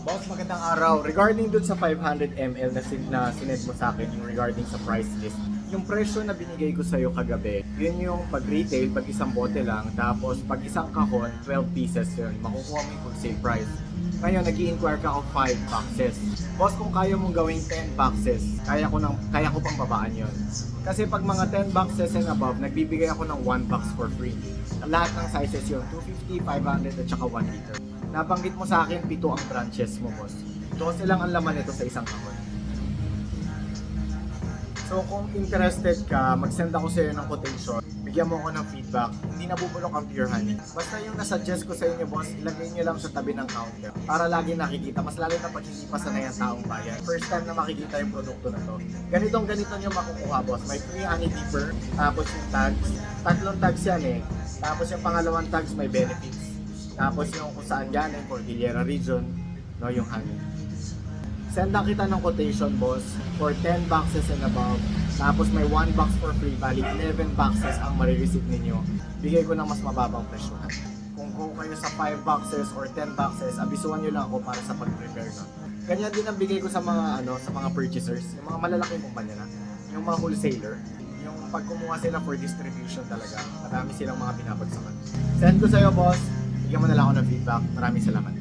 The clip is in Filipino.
Boss, magandang araw. Regarding dun sa 500 ml na sinet mo sa akin, yung regarding sa price list, yung presyo na binigay ko sa'yo kagabi, yun yung pag-retail, pag isang bote lang, tapos pag isang kahon, 12 pieces yun. Makukuha mo yung wholesale price. Ngayon, nag-i-inquire ka ako 5 boxes. Boss, kung kaya mong gawing 10 boxes, kaya ko pang babaan yun. Kasi pag mga 10 boxes and above, nagbibigay ako ng 1 box for free. Lahat ng sizes yun, 250, 500 at saka 1 liter. Nabanggit mo sa akin, 7 ang branches mo, boss. 12 lang ang laman nito sa isang kahon. So kung interested ka, mag-send ako sa iyo ng quotation. Bigyan mo ako ng feedback. Hindi nabubulok ang pure honey. Basta yung nasuggest ko sa inyo, boss, ilagay nyo lang sa tabi ng counter para lagi nakikita. Mas lalo na pag hindi pa sanay ang taong bayan. First time na makikita yung produkto na to. Ganito nyo makukuha, boss. May free honey dipper, tapos yung tags. 3 tags yan eh. Tapos yung pangalawang tags may benefits. Tapos yung kung saan galing, Cordillera region, no, yung honey. Sendan kita ng quotation, boss, for 10 boxes and above. Tapos may 1 box for free, bali 11 boxes ang marireceive ninyo. Bigay ko ng mas mababang presyohan. Kung kayo sa 5 boxes or 10 boxes, abisuhan nyo lang ako para sa pag-prepare nun. Ganyan din ang bigay ko sa mga purchasers, yung mga malalaking kumpanya na, yung mga wholesaler. Yung pag kumuha sila for distribution talaga, madami silang mga binabagsakan. Send ko sa'yo, boss. Bigyan mo na lang ako ng feedback. Maraming salamat.